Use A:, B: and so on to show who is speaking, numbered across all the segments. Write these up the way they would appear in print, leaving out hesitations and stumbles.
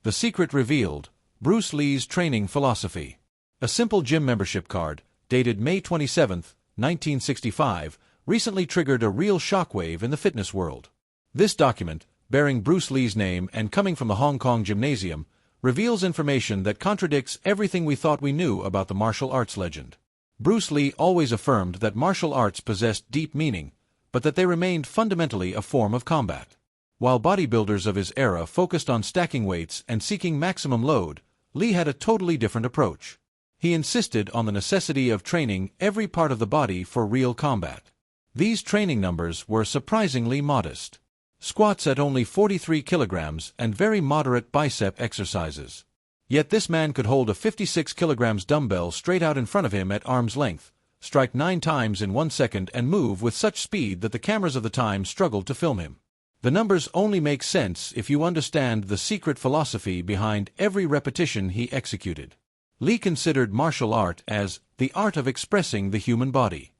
A: The secret revealed: Bruce Lee's training philosophy. A simple gym membership card, dated May 27, 1965, recently triggered a real shockwave in the fitness world. This document, bearing Bruce Lee's name and coming from the Hong Kong gymnasium, reveals information that contradicts everything we thought we knew about the martial arts legend. Bruce Lee always affirmed that martial arts possessed deep meaning, but that they remained fundamentally a form of combat. While bodybuilders of his era focused on stacking weights and seeking maximum load, Lee had a totally different approach. He insisted on the necessity of training every part of the body for real combat. These training numbers were surprisingly modest. Squats at only 43 kilograms and very moderate bicep exercises. Yet this man could hold a 56 kilograms dumbbell straight out in front of him at arm's length, strike 9 times in 1 second and move with such speed that the cameras of the time struggled to film him. The numbers only make sense if you understand the secret philosophy behind every repetition he executed. Lee considered martial art as the art of expressing the human body.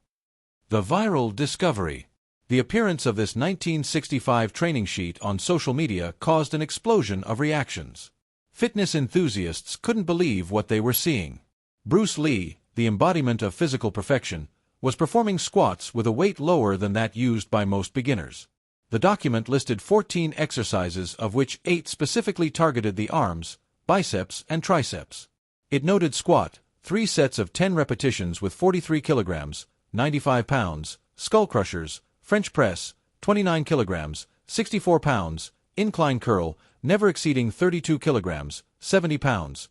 A: The viral discovery. The appearance of this 1965 training sheet on social media caused an explosion of reactions. Fitness enthusiasts couldn't believe what they were seeing. Bruce Lee, the embodiment of physical perfection, was performing squats with a weight lower than that used by most beginners. The document listed 14 exercises, of which 8 specifically targeted the arms, biceps, and triceps. It noted squat, 3 sets of 10 repetitions with 43 kilograms, 95 pounds, skull crushers, French press, 29 kilograms, 64 pounds, incline curl, never exceeding 32 kilograms, 70 pounds.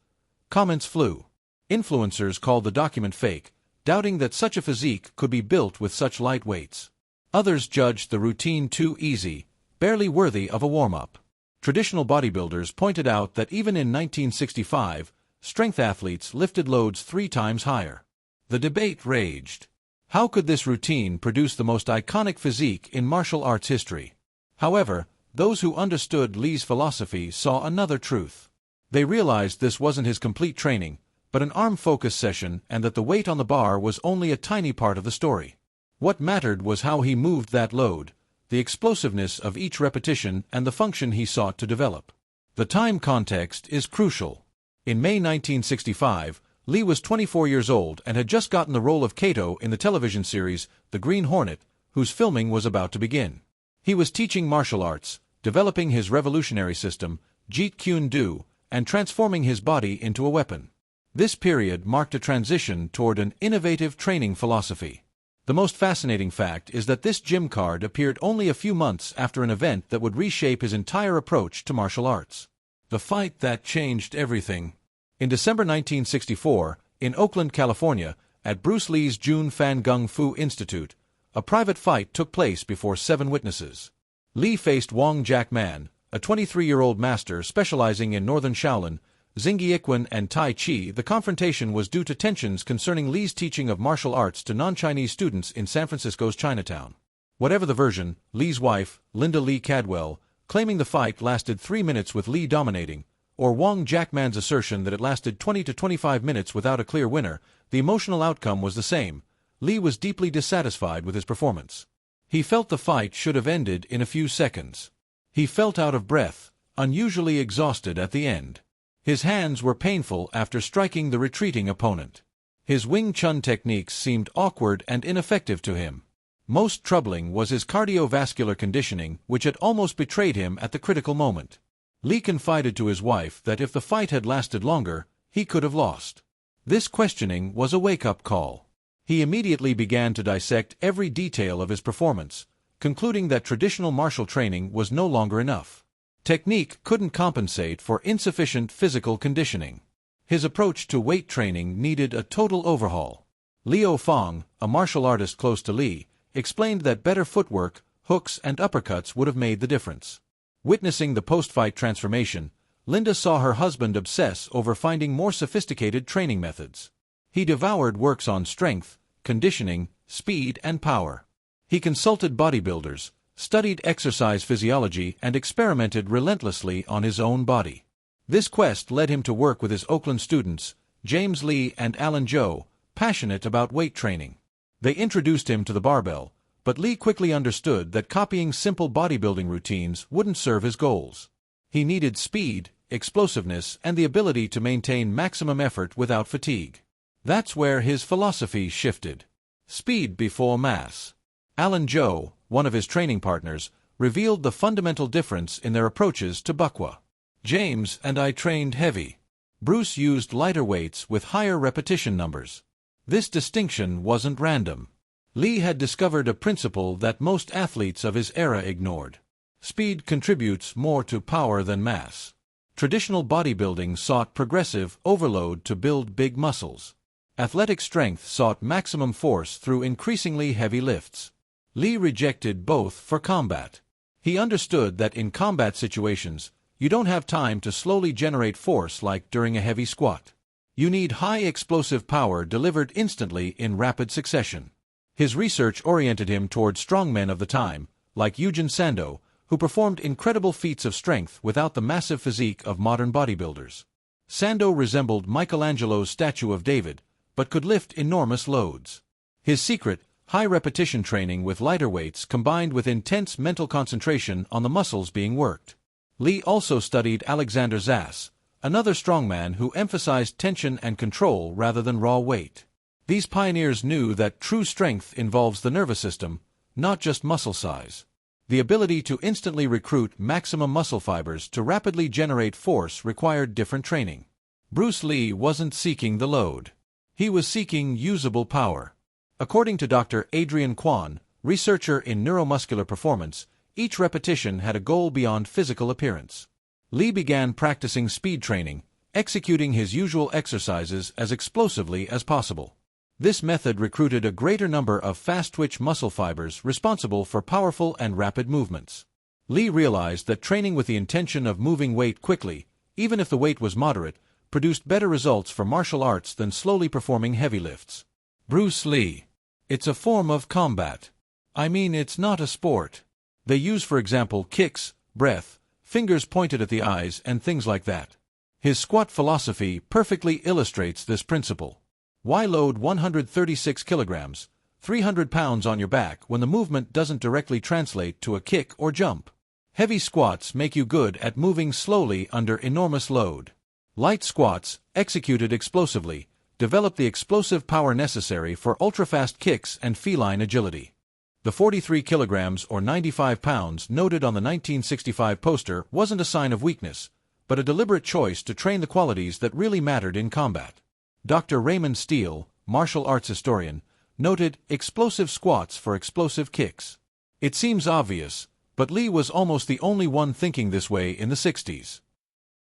A: Comments flew. Influencers called the document fake, doubting that such a physique could be built with such light weights. Others judged the routine too easy, barely worthy of a warm-up. Traditional bodybuilders pointed out that even in 1965, strength athletes lifted loads 3 times higher. The debate raged. How could this routine produce the most iconic physique in martial arts history? However, those who understood Lee's philosophy saw another truth. They realized this wasn't his complete training, but an arm-focus session, and that the weight on the bar was only a tiny part of the story. What mattered was how he moved that load, the explosiveness of each repetition, and the function he sought to develop. The time context is crucial. In May 1965, Lee was 24 years old and had just gotten the role of Kato in the television series The Green Hornet, whose filming was about to begin. He was teaching martial arts, developing his revolutionary system, Jeet Kune Do, and transforming his body into a weapon. This period marked a transition toward an innovative training philosophy. The most fascinating fact is that this gym card appeared only a few months after an event that would reshape his entire approach to martial arts. The fight that changed everything. In December 1964, in Oakland, California, at Bruce Lee's Jun Fan Gung Fu Institute, a private fight took place before 7 witnesses. Lee faced Wong Jack Man, a 23-year-old master specializing in Northern Shaolin, Xingyiquan, and Tai Chi. The confrontation was due to tensions concerning Lee's teaching of martial arts to non-Chinese students in San Francisco's Chinatown. Whatever the version, Lee's wife, Linda Lee Cadwell, claiming the fight lasted 3 minutes with Lee dominating, or Wong Jack Man's assertion that it lasted 20 to 25 minutes without a clear winner, the emotional outcome was the same. Lee was deeply dissatisfied with his performance. He felt the fight should have ended in a few seconds. He felt out of breath, unusually exhausted at the end. His hands were painful after striking the retreating opponent. His Wing Chun techniques seemed awkward and ineffective to him. Most troubling was his cardiovascular conditioning, which had almost betrayed him at the critical moment. Lee confided to his wife that if the fight had lasted longer, he could have lost. This questioning was a wake-up call. He immediately began to dissect every detail of his performance, concluding that traditional martial training was no longer enough. Technique couldn't compensate for insufficient physical conditioning. His approach to weight training needed a total overhaul. Liu Fong, a martial artist close to Lee, explained that better footwork, hooks, and uppercuts would have made the difference. Witnessing the post-fight transformation, Linda saw her husband obsess over finding more sophisticated training methods. He devoured works on strength, conditioning, speed, and power. He consulted bodybuilders, studied exercise physiology, and experimented relentlessly on his own body. This quest led him to work with his Oakland students, James Lee and Alan Joe, passionate about weight training. They introduced him to the barbell, but Lee quickly understood that copying simple bodybuilding routines wouldn't serve his goals. He needed speed, explosiveness, and the ability to maintain maximum effort without fatigue. That's where his philosophy shifted. Speed before mass. Alan Joe, one of his training partners, revealed the fundamental difference in their approaches to Bukwa. James and I trained heavy. Bruce used lighter weights with higher repetition numbers. This distinction wasn't random. Lee had discovered a principle that most athletes of his era ignored. Speed contributes more to power than mass. Traditional bodybuilding sought progressive overload to build big muscles. Athletic strength sought maximum force through increasingly heavy lifts. Lee rejected both for combat. He understood that in combat situations, you don't have time to slowly generate force like during a heavy squat. You need high explosive power delivered instantly in rapid succession. His research oriented him toward strongmen of the time, like Eugen Sandow, who performed incredible feats of strength without the massive physique of modern bodybuilders. Sandow resembled Michelangelo's statue of David, but could lift enormous loads. His secret, high-repetition training with lighter weights combined with intense mental concentration on the muscles being worked. Lee also studied Alexander Zass, another strongman who emphasized tension and control rather than raw weight. These pioneers knew that true strength involves the nervous system, not just muscle size. The ability to instantly recruit maximum muscle fibers to rapidly generate force required different training. Bruce Lee wasn't seeking the load. He was seeking usable power. According to Dr. Adrian Kwan, researcher in neuromuscular performance, each repetition had a goal beyond physical appearance. Lee began practicing speed training, executing his usual exercises as explosively as possible. This method recruited a greater number of fast-twitch muscle fibers responsible for powerful and rapid movements. Lee realized that training with the intention of moving weight quickly, even if the weight was moderate, produced better results for martial arts than slowly performing heavy lifts. Bruce Lee. It's a form of combat. I mean, it's not a sport. They use, for example, kicks, breath, fingers pointed at the eyes, and things like that. His squat philosophy perfectly illustrates this principle. Why load 136 kilograms, 300 pounds on your back when the movement doesn't directly translate to a kick or jump? Heavy squats make you good at moving slowly under enormous load. Light squats, executed explosively, develop the explosive power necessary for ultra-fast kicks and feline agility. The 43 kilograms or 95 pounds noted on the 1965 poster wasn't a sign of weakness, but a deliberate choice to train the qualities that really mattered in combat. Dr. Raymond Steele, martial arts historian, noted explosive squats for explosive kicks. It seems obvious, but Lee was almost the only one thinking this way in the 60s.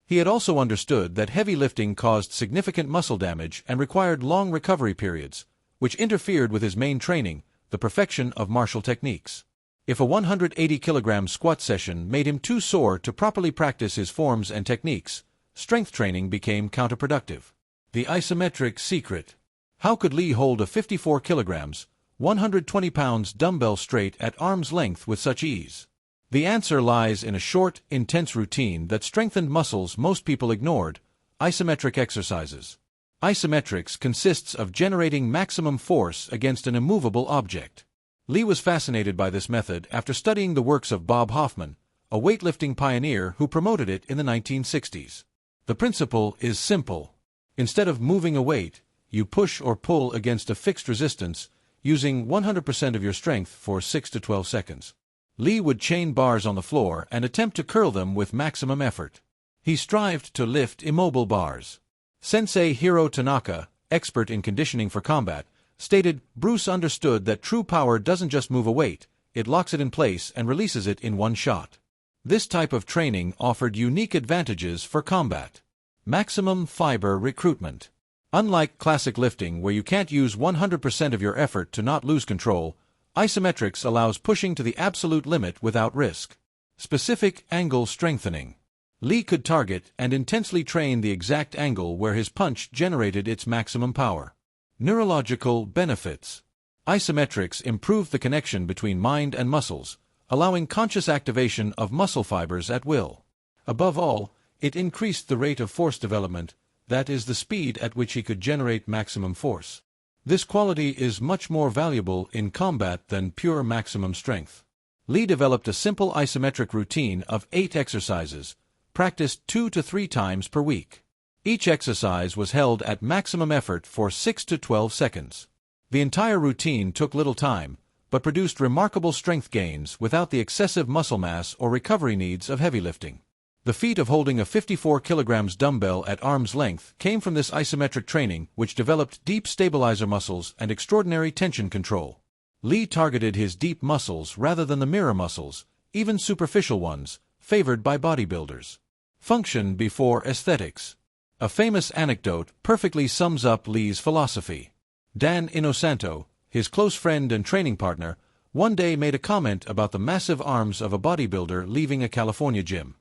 A: He had also understood that heavy lifting caused significant muscle damage and required long recovery periods, which interfered with his main training, the perfection of martial techniques. If a 180-kilogram squat session made him too sore to properly practice his forms and techniques, strength training became counterproductive. The isometric secret. How could Lee hold a 54 kilograms, 120 pounds dumbbell straight at arm's length with such ease? The answer lies in a short, intense routine that strengthened muscles most people ignored: isometric exercises. Isometrics consists of generating maximum force against an immovable object. Lee was fascinated by this method after studying the works of Bob Hoffman, a weightlifting pioneer who promoted it in the 1960s. The principle is simple. Instead of moving a weight, you push or pull against a fixed resistance, using 100% of your strength for 6 to 12 seconds. Lee would chain bars on the floor and attempt to curl them with maximum effort. He strived to lift immobile bars. Sensei Hiro Tanaka, expert in conditioning for combat, stated Bruce understood that true power doesn't just move a weight, it locks it in place and releases it in one shot. This type of training offered unique advantages for combat. Maximum fiber recruitment. Unlike classic lifting where you can't use 100% of your effort to not lose control, isometrics allows pushing to the absolute limit without risk. Specific angle strengthening. Lee could target and intensely train the exact angle where his punch generated its maximum power. Neurological benefits. Isometrics improved the connection between mind and muscles, allowing conscious activation of muscle fibers at will. Above all, it increased the rate of force development, that is, the speed at which he could generate maximum force. This quality is much more valuable in combat than pure maximum strength. Lee developed a simple isometric routine of 8 exercises, practiced 2 to 3 times per week. Each exercise was held at maximum effort for 6 to 12 seconds. The entire routine took little time, but produced remarkable strength gains without the excessive muscle mass or recovery needs of heavy lifting. The feat of holding a 54 kg dumbbell at arm's length came from this isometric training, which developed deep stabilizer muscles and extraordinary tension control. Lee targeted his deep muscles rather than the mirror muscles, even superficial ones, favored by bodybuilders. Function before aesthetics. A famous anecdote perfectly sums up Lee's philosophy. Dan Inosanto, his close friend and training partner, one day made a comment about the massive arms of a bodybuilder leaving a California gym.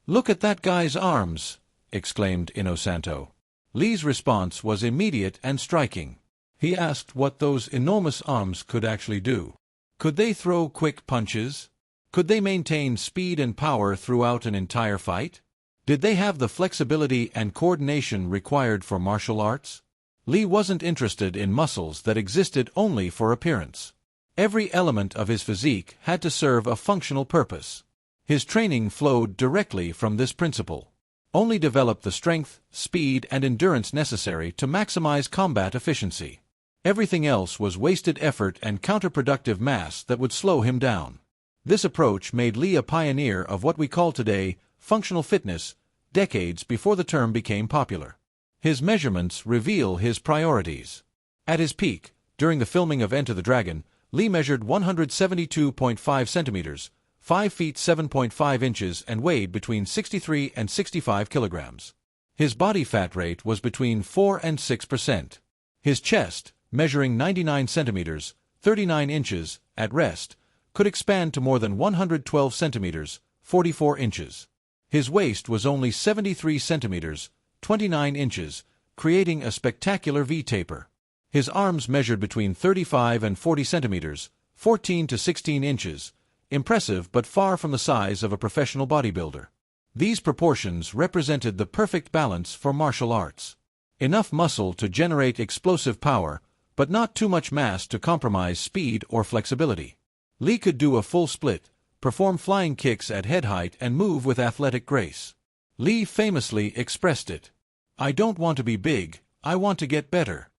A: "Look at that guy's arms!" exclaimed Inosanto. Lee's response was immediate and striking. He asked what those enormous arms could actually do. Could they throw quick punches? Could they maintain speed and power throughout an entire fight? Did they have the flexibility and coordination required for martial arts? Lee wasn't interested in muscles that existed only for appearance. Every element of his physique had to serve a functional purpose. His training flowed directly from this principle. Only develop the strength, speed, and endurance necessary to maximize combat efficiency. Everything else was wasted effort and counterproductive mass that would slow him down. This approach made Lee a pioneer of what we call today functional fitness, decades before the term became popular. His measurements reveal his priorities. At his peak, during the filming of Enter the Dragon, Lee measured 172.5 centimeters, 5 feet 7.5 inches, and weighed between 63 and 65 kilograms. His body fat rate was between 4 and 6%. His chest, measuring 99 centimeters, 39 inches, at rest, could expand to more than 112 centimeters, 44 inches. His waist was only 73 centimeters, 29 inches, creating a spectacular V-taper. His arms measured between 35 and 40 centimeters, 14 to 16 inches, impressive but far from the size of a professional bodybuilder. These proportions represented the perfect balance for martial arts. Enough muscle to generate explosive power, but not too much mass to compromise speed or flexibility. Lee could do a full split, perform flying kicks at head height, and move with athletic grace. Lee famously expressed it, "I don't want to be big, I want to get better."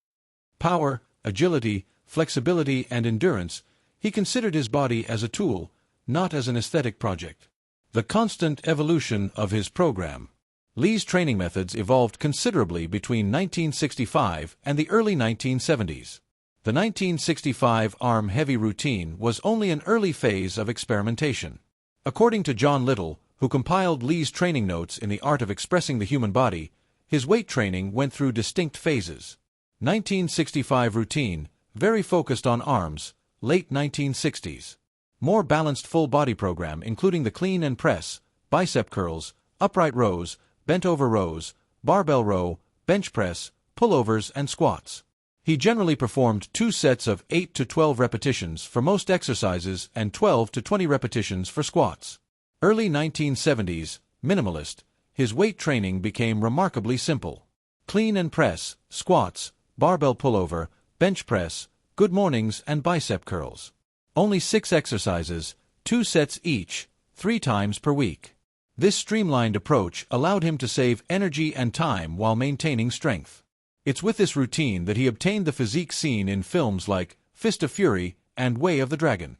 A: Power, agility, flexibility, and endurance, he considered his body as a tool, not as an aesthetic project. The constant evolution of his program. Lee's training methods evolved considerably between 1965 and the early 1970s. The 1965 arm-heavy routine was only an early phase of experimentation. According to John Little, who compiled Lee's training notes in The Art of Expressing the Human Body, his weight training went through distinct phases. 1965 routine, very focused on arms, late 1960s. More balanced full body program including the clean and press, bicep curls, upright rows, bent over rows, barbell row, bench press, pullovers, and squats. He generally performed 2 sets of 8 to 12 repetitions for most exercises and 12 to 20 repetitions for squats. Early 1970s, minimalist, his weight training became remarkably simple. Clean and press, squats, barbell pullover, bench press, good mornings, and bicep curls. Only 6 exercises, 2 sets each, 3 times per week. This streamlined approach allowed him to save energy and time while maintaining strength. It's with this routine that he obtained the physique seen in films like Fist of Fury and Way of the Dragon.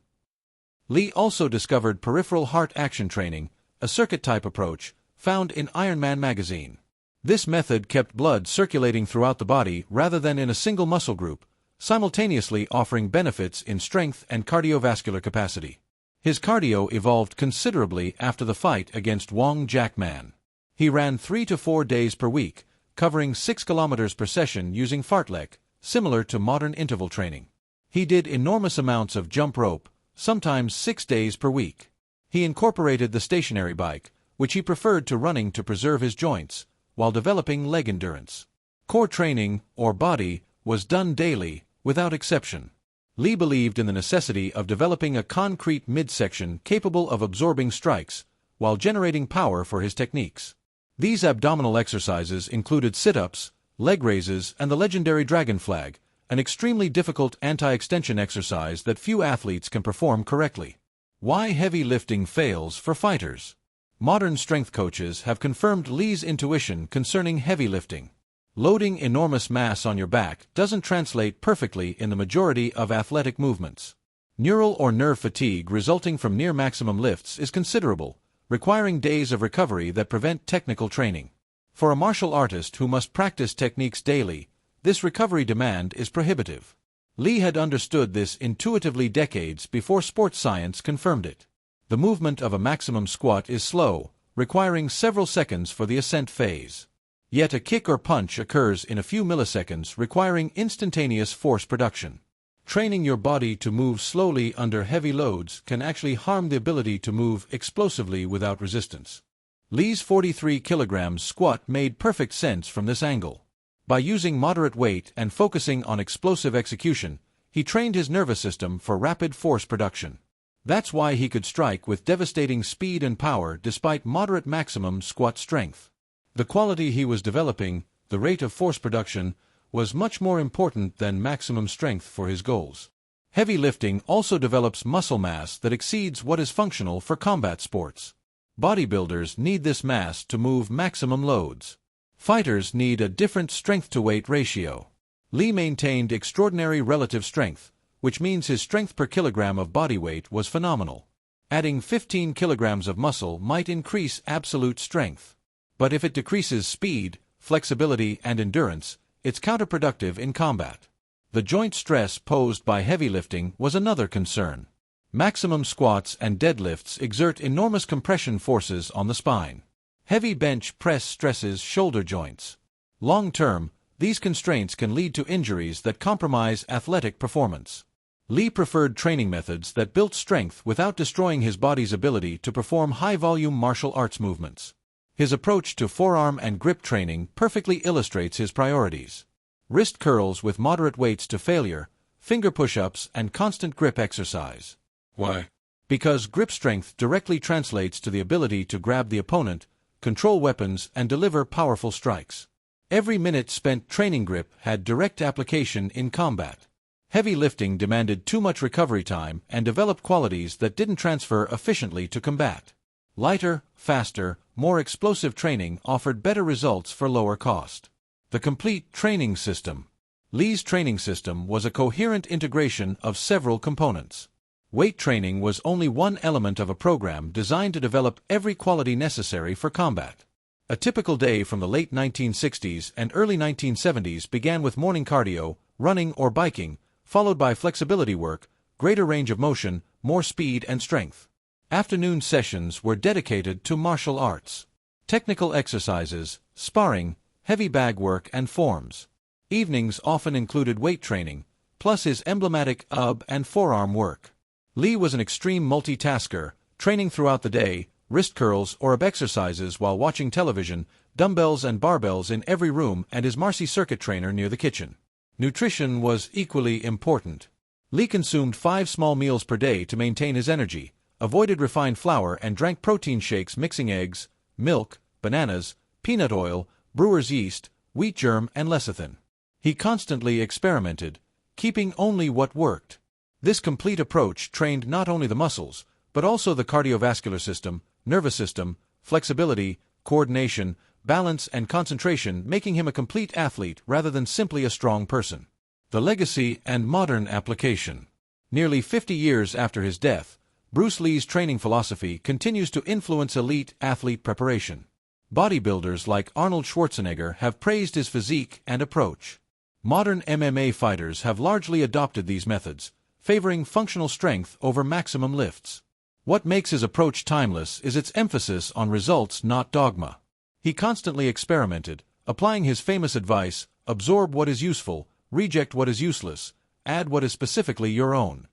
A: Lee also discovered peripheral heart action training, a circuit-type approach, found in Iron Man magazine. This method kept blood circulating throughout the body rather than in a single muscle group, simultaneously offering benefits in strength and cardiovascular capacity. His cardio evolved considerably after the fight against Wong Jack Man. He ran 3 to 4 days per week, covering 6 kilometers per session using fartlek, similar to modern interval training. He did enormous amounts of jump rope, sometimes 6 days per week. He incorporated the stationary bike, which he preferred to running to preserve his joints, while developing leg endurance. Core training, or body, was done daily, without exception. Lee believed in the necessity of developing a concrete midsection capable of absorbing strikes, while generating power for his techniques. These abdominal exercises included sit-ups, leg raises, and the legendary dragon flag, an extremely difficult anti-extension exercise that few athletes can perform correctly. Why heavy lifting fails for fighters? Modern strength coaches have confirmed Lee's intuition concerning heavy lifting. Loading enormous mass on your back doesn't translate perfectly in the majority of athletic movements. Neural or nerve fatigue resulting from near maximum lifts is considerable, requiring days of recovery that prevent technical training. For a martial artist who must practice techniques daily, this recovery demand is prohibitive. Lee had understood this intuitively decades before sports science confirmed it. The movement of a maximum squat is slow, requiring several seconds for the ascent phase. Yet a kick or punch occurs in a few milliseconds, requiring instantaneous force production. Training your body to move slowly under heavy loads can actually harm the ability to move explosively without resistance. Lee's 43 kilograms squat made perfect sense from this angle. By using moderate weight and focusing on explosive execution, he trained his nervous system for rapid force production. That's why he could strike with devastating speed and power despite moderate maximum squat strength. The quality he was developing, the rate of force production, was much more important than maximum strength for his goals. Heavy lifting also develops muscle mass that exceeds what is functional for combat sports. Bodybuilders need this mass to move maximum loads. Fighters need a different strength-to-weight ratio. Lee maintained extraordinary relative strength, which means his strength per kilogram of body weight was phenomenal. Adding 15 kilograms of muscle might increase absolute strength. But if it decreases speed, flexibility, and endurance, it's counterproductive in combat. The joint stress posed by heavy lifting was another concern. Maximum squats and deadlifts exert enormous compression forces on the spine. Heavy bench press stresses shoulder joints. Long-term, these constraints can lead to injuries that compromise athletic performance. Lee preferred training methods that built strength without destroying his body's ability to perform high-volume martial arts movements. His approach to forearm and grip training perfectly illustrates his priorities. Wrist curls with moderate weights to failure, finger push-ups, and constant grip exercise.
B: Why?
A: Because grip strength directly translates to the ability to grab the opponent, control weapons, and deliver powerful strikes. Every minute spent training grip had direct application in combat. Heavy lifting demanded too much recovery time and developed qualities that didn't transfer efficiently to combat. Lighter, faster, more explosive training offered better results for lower cost. The complete training system. Lee's training system was a coherent integration of several components. Weight training was only one element of a program designed to develop every quality necessary for combat. A typical day from the late 1960s and early 1970s began with morning cardio, running or biking, followed by flexibility work, greater range of motion, more speed and strength. Afternoon sessions were dedicated to martial arts, technical exercises, sparring, heavy bag work, and forms. Evenings often included weight training, plus his emblematic ab and forearm work. Lee was an extreme multitasker, training throughout the day, wrist curls or ab exercises while watching television, dumbbells and barbells in every room, and his Marcy circuit trainer near the kitchen. Nutrition was equally important. Lee consumed 5 small meals per day to maintain his energy, avoided refined flour, and drank protein shakes mixing eggs, milk, bananas, peanut oil, brewer's yeast, wheat germ, and lecithin. He constantly experimented, keeping only what worked. This complete approach trained not only the muscles, but also the cardiovascular system, nervous system, flexibility, coordination, balance, and concentration, making him a complete athlete rather than simply a strong person. The legacy and modern application. Nearly 50 years after his death, Bruce Lee's training philosophy continues to influence elite athlete preparation. Bodybuilders like Arnold Schwarzenegger have praised his physique and approach. Modern MMA fighters have largely adopted these methods, favoring functional strength over maximum lifts. What makes his approach timeless is its emphasis on results, not dogma. He constantly experimented, applying his famous advice: absorb what is useful, reject what is useless, add what is specifically your own.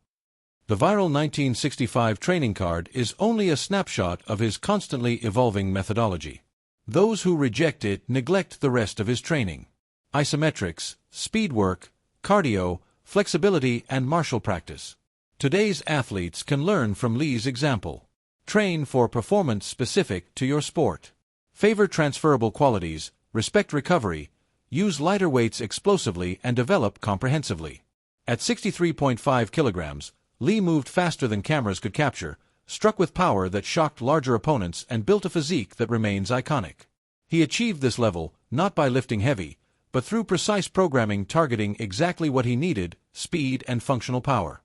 A: The viral 1965 training card is only a snapshot of his constantly evolving methodology. Those who reject it neglect the rest of his training. Isometrics, speed work, cardio, flexibility, and martial practice. Today's athletes can learn from Lee's example. Train for performance specific to your sport. Favor transferable qualities, respect recovery, use lighter weights explosively, and develop comprehensively. At 63.5 kilograms, Lee moved faster than cameras could capture, struck with power that shocked larger opponents and built a physique that remains iconic. He achieved this level, not by lifting heavy, but through precise programming targeting exactly what he needed: speed and functional power.